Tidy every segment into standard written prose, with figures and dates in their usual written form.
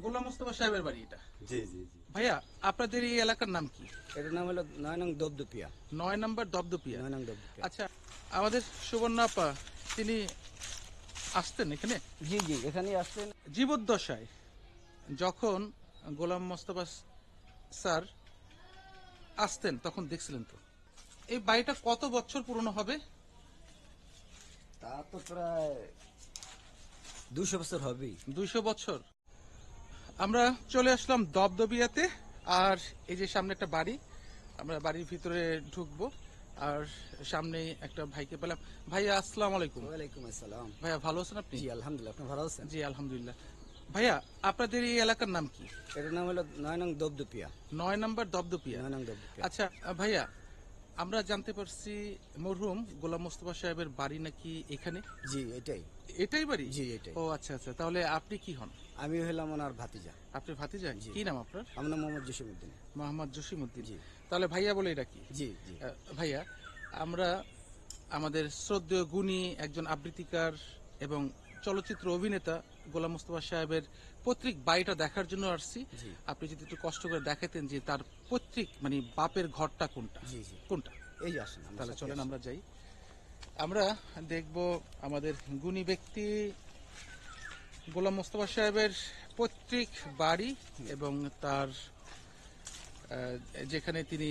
গোলাম মোস্তফা সাহেবের বাড়ি এটা। জি জি জি। ভাইয়া, আপনাদের এই এলাকার নাম কি? এটার নাম হলো ৯ নং দপদপিয়া। ৯ নম্বর দপদপিয়া। ৯ নং দপদপিয়া। আচ্ছা, আমাদের সুবর্ণা আপা তিনি আসতেন এখানে জি জি, এখানেই আসছেন। জীবদ্দশায়, যখন গোলাম মোস্তফা স্যার আসতেন তখন দেখছিলেন তো। এই বাড়িটা কত বছর পুরনো হবে? তা তো প্রায় ২০০ বছর হবেই। ২০০ বছর। আমরা চলে আসলাম দপদপিয়াতে। আর এই যে সামনে একটা বাড়ি, আমরা বাড়ির ভিতরে ঢুকবো। আর সামনেই একটা ভাইকে পেলাম। ভাইয়া, আসসালামু আলাইকুম। ওয়ালাইকুম আসসালাম। ভাইয়া, ভালো আছেন আপনি? জি আলহামদুলিল্লাহ, আপনি ভালো আছেন? জি, আলহামদুলিল্লাহ। ভাইয়া, আপনাদের এই এলাকার নাম কি? এটার নাম হলো ৯ নং দপদপিয়া। ৯ নম্বর দপদপিয়া। ৯ নং দপদপিয়া। আচ্ছা ভাইয়া, আমরা জানতে পারছি মরহুম গোলাম মোস্তফা সাহেবের বাড়ি নাকি এখানে। জি এটাই। এটাই বাড়ি? জি এটাই। ও আচ্ছা আচ্ছা, তাহলে আপনি কি হন? আমি হলাম ওনার ভাতিজা। আপনি ভাতিজা? জি। কি নাম আপনার? আমার নাম মোহাম্মদ জসিমউদ্দিন। মোহাম্মদ জসিমউদ্দিন। জি তাহলে ভাইয়া বলে ডাকি। জি জি। ভাইয়া, আমরা আমাদের শ্রদ্ধেয় গুণী একজন আবৃত্তিকার এবং চলচ্চিত্র অভিনেতা গোলাম মোস্তফা সাহেবের পৈতৃক বাড়িটা দেখার জন্য আসছি। জি। আপনি যদি একটু কষ্ট করে দেখাতেন যে তার পৈতৃক মানে বাপের ঘরটা কোনটা। জি জি। কোনটা? এই যে আসেন, আমার তাহলে সাথে চলেন আসেন। আমরা যাই। আমরা দেখব আমাদের গুণী ব্যক্তি গোলাম মোস্তফা সাহেবের পৈতৃক বাড়ি এবং তার যেখানে তিনি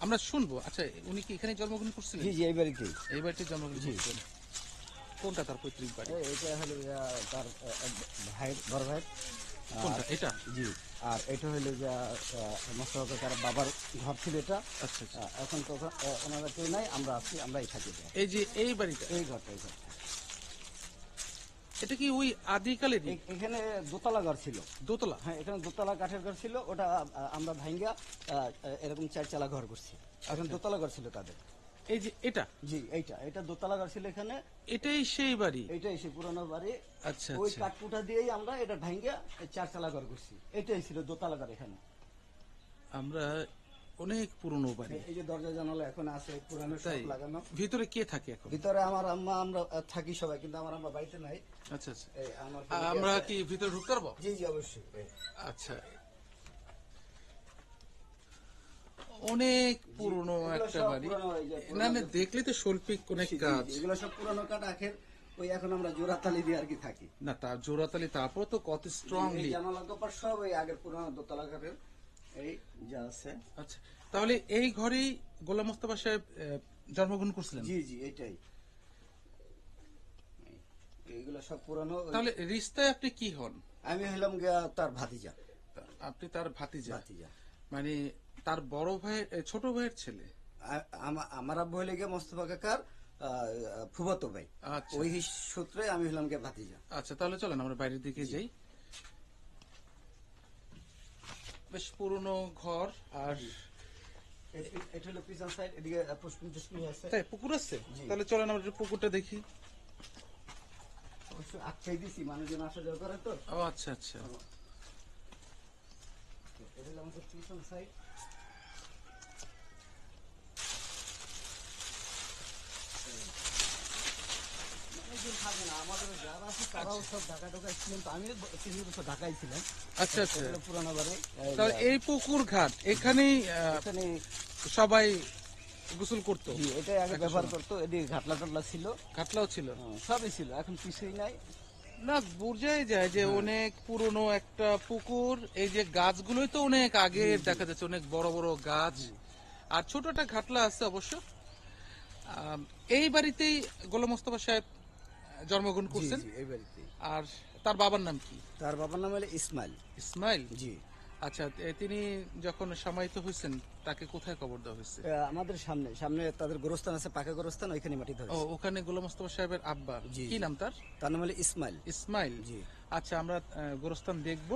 আমরা শুনবো। আচ্ছা, উনি কি এখানে জন্মগ্রহণ করছিলেন? জি জি, এই বাড়িতেই। এই বাড়িতে জন্মগ্রহণ জি। করছিলেন। কোনটা তার পৈতৃক বাড়ি? এটা হলো তার এক ভাইয়ের, বড় ভাইয়ের। কোনটা এটা? জি। আর এটা হলো যে মোস্তফা কাকার বাবার ঘর ছিল এটা। আচ্ছা আচ্ছা। এখন তো ওনারা কেউ নাই, আমরা আছি, আমরা এই থাকি। এই যে এই বাড়িটা, এই ঘরটা, এই ঘরটা। এটা কি ওই আদিকালেরই? এখানে দোতলা ঘর ছিল। দোতলা? হ্যাঁ, এখানে দোতলা কাঠের ঘর ছিল, ওটা আমরা ভাঙ্গা এরকম চারচালা ঘর করছি। এখন দোতলা ঘর ছিল তাদের। এই যে এটা? জি, এটা দোতলা ঘর ছিল এখানে। এটাই সেই বাড়ি? এইটাই সে পুরানো বাড়ি। আচ্ছা ওই আচ্ছা। কাঠকুটা দিয়েই আমরা এটা ভাঙ্গা চারচালা ঘর করছি। এটাই ছিল দোতলা ঘর এখানে। আমরা অনেক পুরনো বাড়ি। এই যে দরজা জানালা এখন আছে, পুরানো তাই? সব লাগানো। ভিতরে কে থাকে এখন? ভিতরে আমার আম্মা, আমরা থাকি সবাই, কিন্তু আমার আম্মা বাড়িতে নাই। আচ্ছা আচ্ছা। এই আমার family আমরা আছে। কি ভিতরে ঢুকতে পারবো? জি জি, অবশ্যই। আচ্ছা। অনেক পুরনো এগুলো একটা সব বাড়ি। পুরানো, এই যে না পুরানো না, দেখলে তো শৈল্পিক অনেক জি, জি, কাজ। এগুলো সব পুরানো কাঠ আখের। ওই এখন আমরা জোড়াতালি দিয়ে আর কি থাকি। না, তার জোড়াতালি, তারপর তো কত এই স্ট্রংলি। জানালা কপাট সব ওই আগের পুরানো দোতলা কাঠের। এই যা আছে। আচ্ছা, তাহলে এই ঘরেই গোলাম মোস্তফা সাহেব জন্মগ্রহণ করছিলেন? জি জি, এটাই। এইগুলো সব পুরানো। তাহলে রিস্তায় আপনি কি হন? আমি হলাম গিয়া তার ভাতিজা। আপনি তার ভাতিজা? ভাতিজা। মানে তার বড় ভাই, ছোট ভাইয়ের ছেলে? আমার আব্বু হলে গিয়ে মোস্তফা কাকার ফুফাতো ভাই। আচ্ছা ওই সূত্রে আমি হলাম গিয়ে ভাতিজা। আচ্ছা, তাহলে চলেন আমরা বাইরের দিকে যাই। বেশ পুরনো ঘর। আর এটা হলো পিছন সাইড, এদিকে পুষ্পিন টুষ্পিন আছে। তাই পুকুর আছে? জি। তাহলে চলেন আমরা একটু পুকুরটা দেখি। অবশ্য আটকাই দিছি, মানুষজন আসা যাওয়া করে তো। ও আচ্ছা আচ্ছা। এটা হলো আমাদের পিছন সাইড। অনেকদিন থাকে না, আমাদের যারা আছে তারাও সব ঢাকা ঢাকায় ছিলেন, তো আমিও ৩ বছর ঢাকায় ছিলাম। আচ্ছা আচ্ছা। এটা হলো পুরানো বাড়ি। তাহলে এই পুকুর ঘাট এখানেই এখানে সবাই গোসল করতো? জি, এটাই আগে ব্যবহার করতো। এদিকে ঘাটলা টাটলা ছিল, ঘাটলাও ছিল? সবই ছিল, এখন কিছুই নাই। না, বোঝাই যায় যে অনেক পুরনো একটা পুকুর। এই যে গাছগুলোই তো অনেক আগে দেখা যাচ্ছে, অনেক বড় বড় গাছ। আর ছোট একটা ঘাটলা আছে অবশ্য। এই বাড়িতেই গোলাম মোস্তফা সাহেব জন্মগ্রহণ জি করছেন। জি, এই বাড়িতে। আর তার বাবার নাম কি? তার বাবার নাম হলো ইসমাইল। ইসমাইল? জি। আচ্ছা, তিনি যখন সমাহিত হয়েছেন তাকে কোথায় কবর দেওয়া হয়েছে? আমাদের সামনে সামনে তাদের গোরস্থান আছে, পাকা গোরস্থান, ওইখানে মাটি ধরে। ও, ওখানে গোলাম মোস্তফা সাহেবের আব্বা জি, কি জি। নাম তার? তার নাম হলো ইসমাইল। ইসমাইল? জি। আচ্ছা, আমরা গোরস্থান দেখব।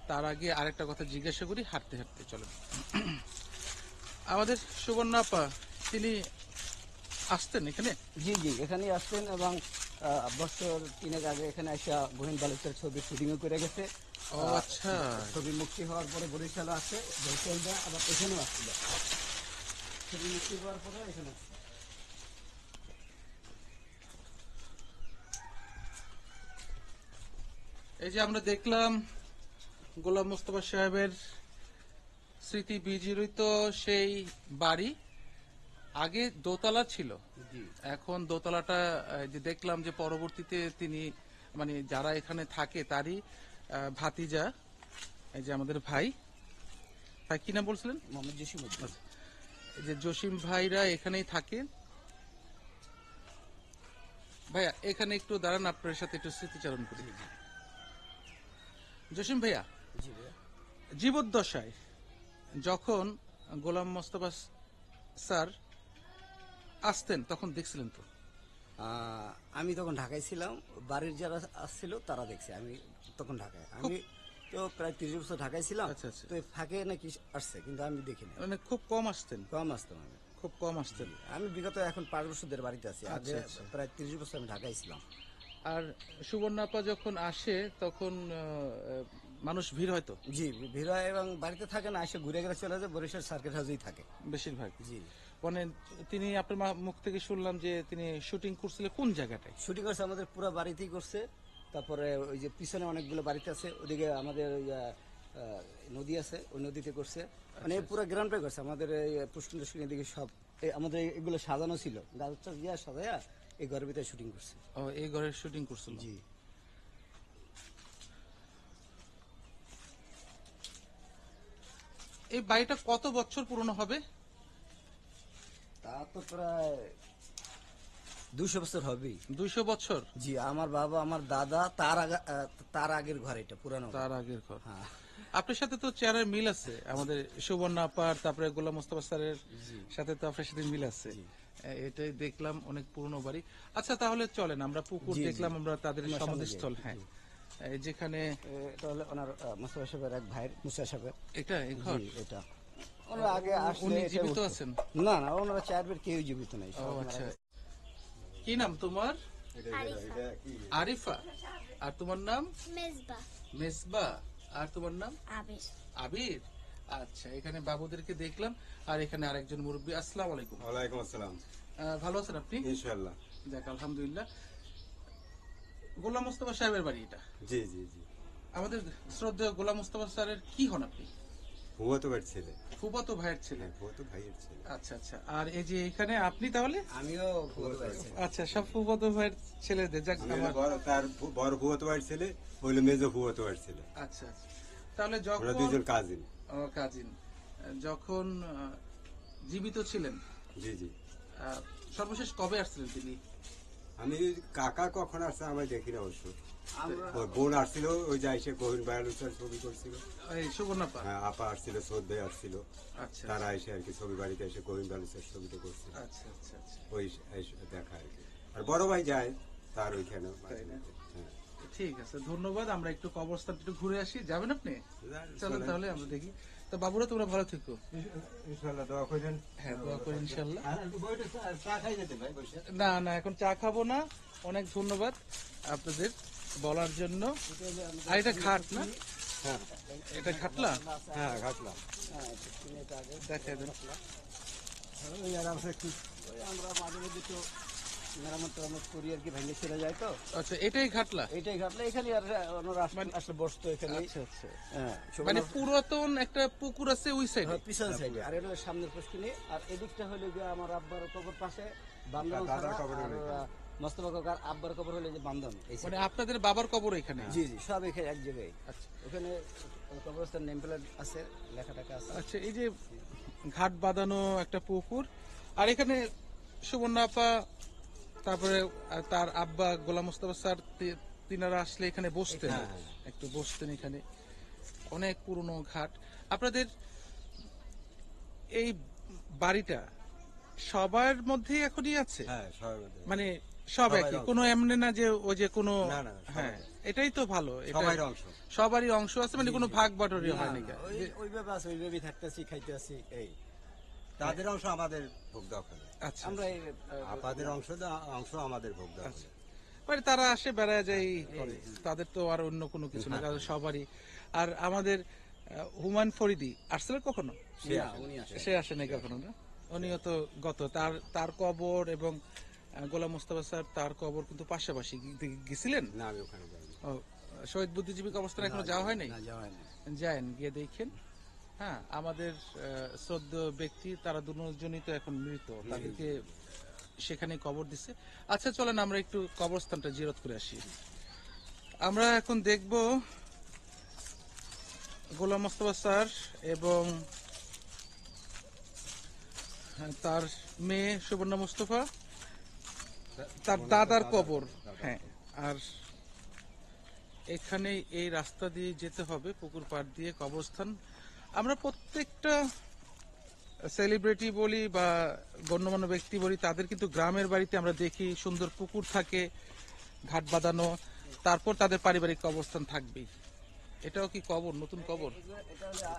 তার আগে আরেকটা কথা জিজ্ঞাসা করি, হাঁটতে হাঁটতে চলেন। আমাদের সুবর্ণা আপা তিনি আসতেন এখানে? জি জি, এখানেই আসতেন এবং বছর ৩ আগে এখানে এসে গহীন বালুচের ছবি শুটিংও করে গেছে। ও আচ্ছা। ছবি মুক্তি হওয়ার পরে বরিশালও আছে, বরিশালটা আবার এখানেও আসছিল। ছবি মুক্তি হওয়ার পরে এখানে আসছে। এই যে আমরা দেখলাম গোলাম মোস্তফা সাহেবের স্মৃতি বিজড়িত সেই বাড়ি, আগে দোতলা ছিল, জি এখন দোতলাটা যে দেখলাম যে পরবর্তীতে তিনি মানে যারা এখানে থাকে তারই ভাতিজা, এই যে আমাদের ভাই কি নাম বলছিলেন, মোহাম্মদ জসিমউদ্দিন। এই যে জসিম ভাইরা এখানেই থাকে। ভাইয়া এখানে একটু দাঁড়ান, আপনার সাথে একটু স্মৃতিচারণ করি। জসিম ভাইয়া, জি ভাইয়া। জীবদ্দশায় যখন গোলাম মোস্তফা স্যার আসতেন তখন দেখছিলেন তো? আমি তখন ঢাকায় ছিলাম, বাড়ির যারা আসছিল তারা দেখছে, আমি তখন ঢাকায়, আমি তো প্রায় 30 বছর ঢাকায় ছিলাম। আচ্ছা, আচ্ছা। তো এই ফাঁকে নাকি আসছে, কিন্তু আমি দেখিনি, মানে খুব কম আসতেন? কম আসতাম আমি। খুব কম আসতেন। আমি বিগত এখন 5 বছর ধরে বাড়িতে আছি, আগে আচ্ছা, আচ্ছা। প্রায় 30 বছর আমি ঢাকায় ছিলাম। আর সুবর্ণাপা যখন আসে তখন মানুষ ভিড় হয়তো জি, ভিড় হয় এবং বাড়িতে থাকে না, এসে ঘুরে ঘুরে চলে যায়, বরিশাল সার্কিট হাউসেই থাকে। বেশিরভাগ। জি, মানে তিনি আপনার মুখ থেকে শুনলাম যে তিনি শুটিং করছিলেন কোন জায়গাটায়? শুটিং করছে আমাদের পুরো বাড়িতেই করছে। তারপরে ওই যে পিছনে অনেকগুলো বাড়িতে আছে, ওদিকে আমাদের ওই নদী আছে, ওই নদীতে করছে, মানে পুরো গ্রামটাই করছে। আমাদের এই পুষ্করিণী শুটিং এদিকে সব আমাদের এগুলো সাজানো ছিল, গাছ টাছ দিয়ে সাজায়া এই ঘরের ভিতরে শুটিং করছে। ও, এই ঘরের শুটিং করছিল। জি, এই বাড়িটা কত বছর পুরনো হবে? তা তো প্রায় 200 বছর হবেই। 200 বছর? জি, আমার বাবা আমার দাদা তার আগের ঘর, এটা পুরানো ঘর। তার আগের ঘর। হ্যাঁ, আপনার সাথে তো চেহারার মিল আছে, আমাদের সুবর্ণা আপার, তারপরে গোলাম মোস্তফা স্যারের সাথে তো আপনার সাথে মিল আছে। এটাই দেখলাম, অনেক পুরনো বাড়ি। আচ্ছা তাহলে চলেন, আমরা পুকুর জি, জি। দেখলাম, আমরা তাদের ওনার সামনে সমাধিস্থল, যাই, হ্যাঁ, এই যেখানে এটা হলো ওনার মুস্তাফা সাহেবের এক ভাইয়ের, মুসা সাহেবের। এটা এই ঘর। জি, এটা ওনারা আগে আসলে উনি এটা জীবিত উঠতো। আছেন? না না, ওনারা চারবার কেউ জীবিত নাই, ও সব মারা আচ্ছা। গেছে। কি নাম তোমার? আরিফা। আর তোমার নাম? মেজবা। মেজবা। আর তোমার নাম? আবির। আবির। আচ্ছা, এখানে বাবুদেরকে দেখলাম, আর এখানে আরেকজন মুরব্বী। আসসালামু আলাইকুম। ওয়ালাইকুম আসসালাম। ভালো আছেন আপনি? ইনশাআল্লাহ। যাক আলহামদুলিল্লাহ। গোলাম মোস্তফা সাহেবের বাড়ি এটা। জি জি জি। আমাদের শ্রদ্ধেয় গোলাম মোস্তফা স্যারের কি হন আপনি? ফুয়াতো ভাইয়ের ছেলে। ফুফাতো ভাইয়ের ছেলে। হ্যাঁ, ফুয়াতো ভাইয়ের ছেলে। আচ্ছা আচ্ছা। আর এই যে এখানে আপনি তাহলে? আমিও ফুয়াতো ভাই ছিলাম। আচ্ছা, সব ফুফাতো ভাইয়ের ছেলেদের। যাক আমি আমার। তার বড় ফুয়াতো ভাইয়ের ছেলে, হইলো মেজো ফুয়াতো ভাইয়ের ছেলে। আচ্ছা আচ্ছা। তাহলে ওরা যখন দুইজন কাজিন। কাজিন যখন জীবিত ছিলেন, জি জি। সর্বশেষ কবে আসছিলেন তিনি? আমি কাকা কখন আসছে আমি দেখি না অবশ্য। আমরা- ওর বোন আসছিল, ওই যে এসে কোহিন বায়ালুচার ছবি করছিল। এই সুবর্ণাপা। হ্যাঁ, আপা আসছিল, শ্রদ্ধে আসছিল। আচ্ছা তারা এসে আর কি ছবি বাড়িতে এসে কোহিন বায়ালুচার ছবিটা করছিল। আচ্ছা আচ্ছা আচ্ছা। ওই দেখা আর কি। আর বড় ভাই যায় তার ওইখানে মাঝে না? মধ্যে। হ্যাঁ। ঠিক আছে, ধন্যবাদ। আমরা একটু কবরস্থান একটু ঘুরে আসি, যাবেন আপনি? চলেন চলেন। তাহলে আমরা দেখি। তো বাবুরা তোমরা ভালো থেকো। ইনশাআল্লাহ দোয়া করেন। হ্যাঁ, দোয়া করি ইনশাল্লাহ। আর একটু বইটা চা খাই যেতে ভাই বসে। না না, এখন চা খাবো না। অনেক ধন্যবাদ আপনাদের বলার জন্য। আর এটা ঘাট না? হ্যাঁ এটা ঘাটলা? হ্যাঁ, ঘাটলাম। হ্যাঁ, একটু এটা আগে। দেখা দেন। ওই আরামসে একটু ওই আমরা মাঝে মধ্যে তো মেরামত টেরামত করি আর কি, ভেঙে ছেড়ে যায় তো। আচ্ছা, এটাই ঘাটলা? এইটাই ঘাটলে এখানে আর ওনারা আসলে বসতো এখানে। আচ্ছা আচ্ছা। হ্যাঁ, মানে পুরাতন একটা পুকুর আছে ওই সাইডে? পিছন সাইডে, আর এটা হলো সামনের পুষ্করিণী। আর এদিকটা হলো যে আমার আব্বার কবর পাশে বান্ধন, দাদার কবর হলো মোস্তফা কাকার আব্বার কবর হলো যে বান্ধন। এই মানে side। আপনাদের বাবার কবর এখানে? জি জি, সব এখানে এক জায়গায়। আচ্ছা ওখানে কবরস্থান নেম প্লেট আছে, লেখা টাকা আছে। আচ্ছা। এই যে ঘাট বাঁধানো একটা পুকুর, আর এখানে সুবর্ণা আপা, তারপরে তার আব্বা গোলাম মোস্তফা স্যার, তিনারা আসলে এখানে বসতেন, হ্যাঁ, একটু বসতেন এখানে। অনেক পুরনো ঘাট। আপনাদের এই বাড়িটা সবার মধ্যেই এখনই আছে? হ্যাঁ, সবার মধ্যে। মানে সব সবাই একই, অংশ। কোনো এমনি না যে ওই যে কোনো? না, না, সবাই। হ্যাঁ, এটাই তো ভালো। এটা সবাই অংশ। সবারই অংশ আছে, মানে কোনো ভাগ বাটোয়ারি না, হয়নি। না, ওইভাবে আছে, ওইভাবেই থাকতেছি, খাইতেছি এই। তাদের অংশ আমাদের ভোগ দেওয়া করে। আচ্ছা। আমরা এই আপাদের অংশ আমাদের ভোগ দেওয়া করে। মানে তারা আসে বেড়ায় যায় করে, তাদের তো আর অন্য কোনো কিছু না, তাদের সবারই। আর আমাদের হুমায়ুন ফরিদি আসছিলেন কখনো? না, উনি আসে। সে আসেনি কখনো না? উনিও তো গত, তার কবর এবং গোলাম মোস্তফা স্যার তার কবর কিন্তু পাশাপাশি। গেছিলেন? না, আমি ওখানে যাইনি। ও, শহীদ বুদ্ধিজীবী কবরস্থানে এখনো যাওয়া হয় নাই? না, যাওয়া হয়নি। যায়েন, গিয়ে দেখেন। হ্যাঁ, আমাদের শ্রদ্ধেয় ব্যক্তি তারা দুজনই তো এখন মৃত, তাদেরকে সেখানে কবর দিছে। আচ্ছা চলেন আমরা একটু কবরস্থানটা জিয়ারত করে আসি। আমরা এখন দেখব গোলাম মোস্তফা স্যার এবং তার মেয়ে সুবর্ণা মোস্তফা, তার দাদার কবর। হ্যাঁ, আর এখানে এই রাস্তা দিয়ে যেতে হবে, পুকুর পাড় দিয়ে কবরস্থান। আমরা প্রত্যেকটা সেলিব্রিটি বলি বা গণ্যমান্য ব্যক্তি বলি, তাদের কিন্তু গ্রামের বাড়িতে আমরা দেখি সুন্দর পুকুর থাকে, ঘাট বাঁধানো, তারপর তাদের পারিবারিক কবরস্থান থাকবেই। এটাও কি কবর, নতুন কবর?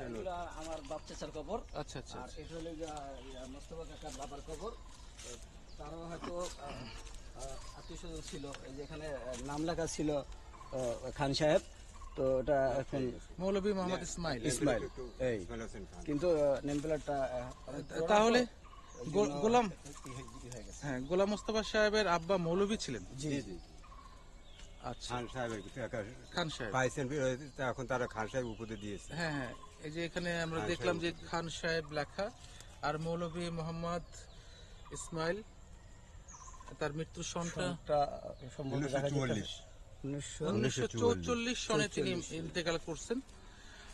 এগুলা আমার বাপ চাচার কবর। আচ্ছা আচ্ছা আর এটা হলো মোস্তফা কাকার বাবার কবর। তারও হয়তো আত্মীয় স্বজন ছিল, এই যে এখানে নাম লেখা ছিল খান সাহেব, তো ওটা এখন মৌলভী মোহাম্মদ ইসমাইল। ইসমাইল এই, ইসমাইল হোসেন খান। কিন্তু নেম প্লেটটা তাহলে গোলাম, হয়ে গেছে। হ্যাঁ, গোলাম মোস্তফা সাহেবের আব্বা মৌলভী ছিলেন। জি জি। আচ্ছা, খান সাহেবের খান সাহেব। পাইছেন এখন তারা খান সাহেব উপদে দিয়েছে। হ্যাঁ হ্যাঁ, এই যে এখানে আমরা খান দেখলাম যে সাহেব। খান সাহেব লেখা, আর মৌলভী মোহাম্মদ ইসমাইল, তার মৃত্যুর সনটা এটা সম্ভবত দেখা যেতে পারে। 1944 1944 সনে তিনি ইন্তেকাল করছেন।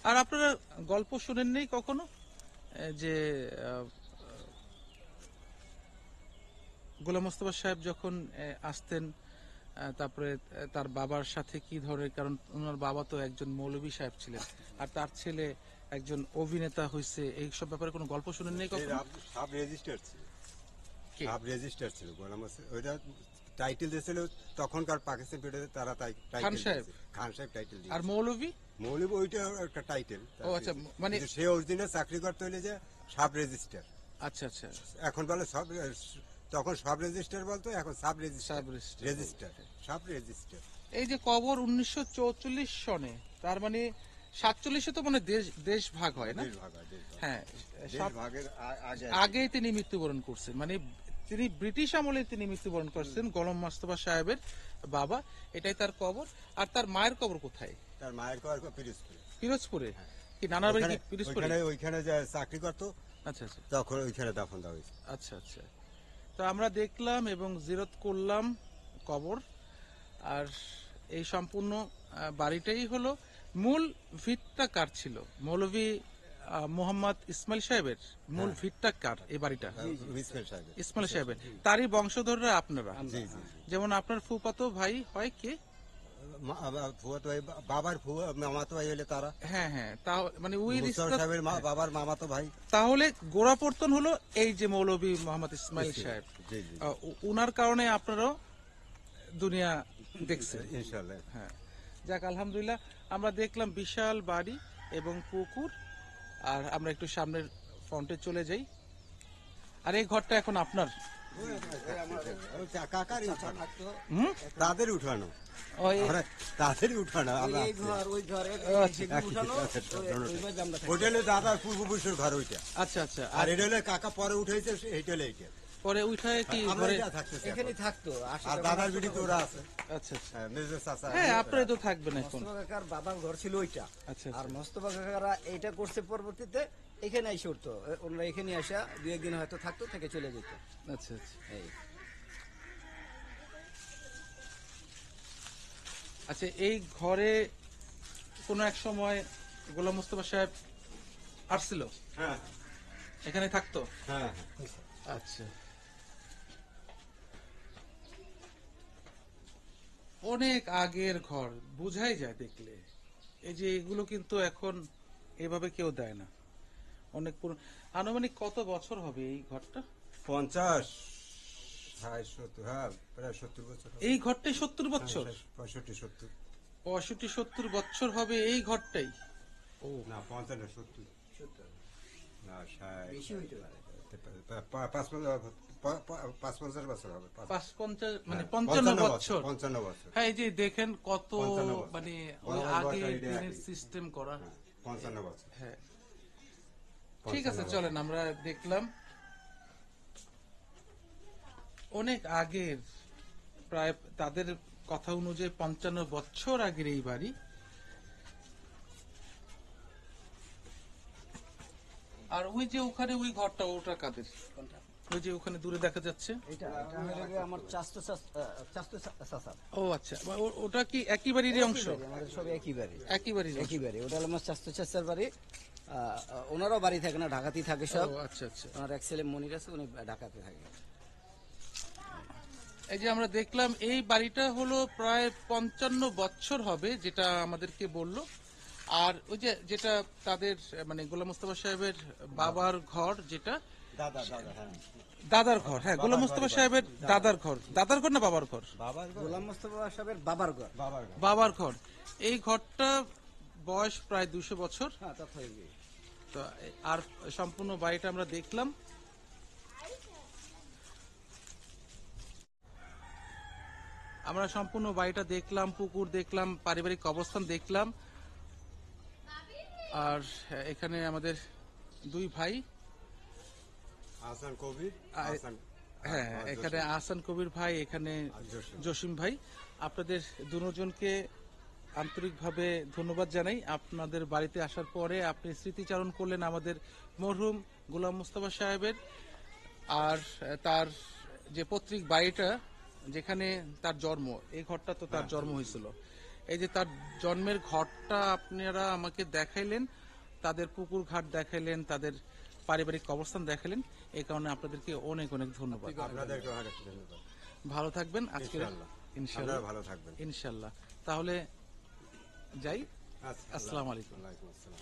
আর আপনারা গল্প শুনেন নেই কখনো যে গোলাম মোস্তফা সাহেব যখন আসতেন, তারপরে তার বাবার সাথে কি ধরনের, কারণ ওনার বাবা তো একজন মৌলভী সাহেব ছিলেন, আর তার ছেলে একজন অভিনেতা হয়েছে, এইসব ব্যাপারে কোনো গল্প শুনেন নেই কখনো? সাব রেজিস্টার ছিল, কে? সাব রেজিস্টার ছিল গোলাম হোসেন। ওইটা টাইটেল দিয়েছিল তখনকার পাকিস্তান পিরিয়ডে, তারা খান সাহেব? খান সাহেব টাইটেল আর দিয়েছে। মৌলভী? মৌলভী ওইটা একটা টাইটেল। ও আচ্ছা, মানে সে অরিজিনাল চাকরি করতে হলে যে সাব রেজিস্টার, আচ্ছা আচ্ছা, এখন বলে সব, তখন সব রেজিস্টার বলতো, এখন sub registrar. Sub registrar. Register, sub registrar. এই যে কবর 1944 সনে, তার মানে 47-এ তো মানে দেশ ভাগ হয় না? দেশ ভাগ হয়, দেশ ভাগ। হ্যাঁ, দেশ ভাগের আগে আগে তিনি মৃত্যুবরণ করছেন, মানে তিনি ব্রিটিশ আমলে তিনি মৃত্যুবরণ করছেন, গোলাম মোস্তফা সাহেবের বাবা। এটাই তার কবর। আর তার মায়ের কবর কোথায়? তার মায়ের কবর পিরোজপুরে। পিরোজপুরে? কি নানার বাড়ি কি পিরোজপুরে? ওইখানে যে চাকরি করতো, আচ্ছা আচ্ছা তখন ওইখানে দাফন দেওয়া হয়েছে। আচ্ছা আচ্ছা। তো আমরা দেখলাম এবং জিরত করলাম কবর। আর এই সম্পূর্ণ বাড়িটাই হলো, মূল ভিটটা কার ছিল? মৌলভী মোহাম্মদ ইসমাইল সাহেবের মূল ভিটটা কার এই বাড়িটা? ইসমাইল সাহেব। ইসমাইল সাহেবের। তারই বংশধররা আপনারা। জি জি। যেমন আপনার ফুফাতো ভাই হয় কে? ফুয়াতো ভাই, বাবার ফুয়া মামাতো ভাই হলে তারা। হ্যাঁ হ্যাঁ, তাও মানে ওই মুস্তফা রিস্তা। সাহেবের বাবার মামাতো ভাই। তাহলে গোড়াপর্তন হলো এই যে মৌলভী মোহাম্মদ ইসমাইল সাহেব। জি জি। উনার কারণে আপনারাও দুনিয়া দেখছেন। ইনশাআল্লাহ। হ্যাঁ, যাক আলহামদুলিল্লাহ। আমরা দেখলাম বিশাল বাড়ি এবং পুকুর। আর আমরা একটু সামনের ফ্রন্টে চলে যাই। আর এই ঘরটা এখন আপনার? কাকারই উঠানো, থাকতো হুম? তাদের উঠানো, ওই আমরা তাদেরই উঠানো। আমরা এই ঘর ওই ঘরে আচ্ছা, উঠানো, ওইভাবে আমরা থাকি। ওইটা হলে দাদার পূর্বপুরুষের ঘর ওইটা, আচ্ছা আচ্ছা। আর এটা হলে কাকা পরে উঠেছে, এইটা হলে এইটা। পরে উঠায় কি আমরা ঘরে? এটা থাকতেছি এখন। এখানেই থাকতো। আর দাদার বিড়ি তো ওরা আছে, আচ্ছা আচ্ছা। মেজর চাচা। হ্যাঁ, আপনারা তো থাকবেন এখন। মোস্তফা কাকার বাবার ঘর ছিল ওইটা। আচ্ছা আর আচ্ছা। মোস্তফা কাকারা এইটা করছে পরবর্তীতে, এখানে এসে উঠতো। ওনারা এখানে আসা 2-1 দিন হয়তো থাকতো, থেকে চলে যেত। আচ্ছা আচ্ছা। এই আচ্ছা, এই ঘরে কোনো এক সময় গোলাম মোস্তফা সাহেব আসছিল, হ্যাঁ এখানে থাকতো? হ্যাঁ। আচ্ছা। অনেক আগের ঘর, বুঝাই যায় দেখলে। এই যে এগুলো কিন্তু এখন এভাবে কেউ দেয় না, অনেক পুরনো। আনুমানিক কত বছর হবে এই ঘরটা? 50, 60, 70, হ্যাঁ প্রায় 70 বছর হবে। এই ঘরটাই 70 বছর? 65, 70। 65-70 বছর হবে এই ঘরটাই? ও না 55, 70 না 60, বেশি হইতে পারে। 55 বছর হবে। 55, মানে হ্যাঁ, 55 বছর। 55 বছর। হ্যাঁ, এই যে দেখেন কত 55 বছর। মানে ওই বরাবর আগে ঘরটা এটা দিনের একই। সিস্টেম করা। 55 বছর। হ্যাঁ, ঠিক আছে, 55 চলেন আমরা দেখলাম অনেক আগের, প্রায় তাদের কথা অনুযায়ী 55 বছর আগের এই বাড়ি। আর ওই যে ওখানে ওই ঘরটা, ওটা কাদের? কোনটা? ওই যে ওখানে দূরে দেখা যাচ্ছে। এটা হলো গিয়ে আমার চাচতো চাচা। ও আচ্ছা, ওটা কি একই বাড়িরই অংশ? আমাদের সব একই বাড়ি, একই বাড়ির অংশ। একই বাড়ি। ওটা হলো আমার চাচতো চাচার বাড়ি। ওনারও বাড়ি থাকে না, ঢাকাতেই থাকে সব। ও আচ্ছা আচ্ছা। ওনার এক ছেলে মনির আছে, উনি ঢাকাতে থাকে। এই যে আমরা দেখলাম এই বাড়িটা হলো প্রায় 55 বছর হবে, যেটা আমাদেরকে বললো। আর ওই যে যেটা তাদের মানে গোলাম মোস্তফা সাহেবের বাবার ঘর, যেটা দাদার ঘর, হ্যাঁ গোলাম মোস্তফা সাহেবের দাদার ঘর। দাদার ঘর না বাবার ঘর? গোলাম মোস্তফা সাহেবের বাবার ঘর। বাবার ঘর। এই ঘরটা বয়স প্রায় 200 বছর। হ্যাঁ, তা তো হইবে। তো আর সম্পূর্ণ বাড়িটা আমরা দেখলাম। আমরা সম্পূর্ণ বাড়িটা দেখলাম, পুকুর দেখলাম, পারিবারিক অবস্থান দেখলাম। আর এখানে আমাদের দুই ভাই, আহসান কবির, হ্যাঁ এখানে আহসান কবির ভাই, এখানে জসিম ভাই। আপনাদের দুজনকে আন্তরিকভাবে ধন্যবাদ জানাই। আপনাদের বাড়িতে আসার পরে আপনি স্মৃতিচারণ করলেন আমাদের মরহুম গোলাম মোস্তফা সাহেবের। আর তার যে পৈতৃক বাড়িটা, যেখানে তার জন্ম, এই ঘরটা তো তার জন্ম হয়েছিল। এই যে তার জন্মের ঘরটা আপনারা আমাকে দেখাইলেন, তাদের পুকুর ঘাট দেখাইলেন, তাদের পারিবারিক অবস্থান দেখালেন। এই কারণে আপনাদেরকে অনেক অনেক ধন্যবাদ। আপনাদেরকে অনেক ধন্যবাদ। ভালো থাকবেন। আজকে ইনশাআল্লাহ। ইনশাআল্লাহ আপনারা ভালো থাকবেন। ইনশাআল্লাহ। তাহলে যাই। আচ্ছা, আসসালামু আলাইকুম। ওয়ালাইকুম আসসালাম।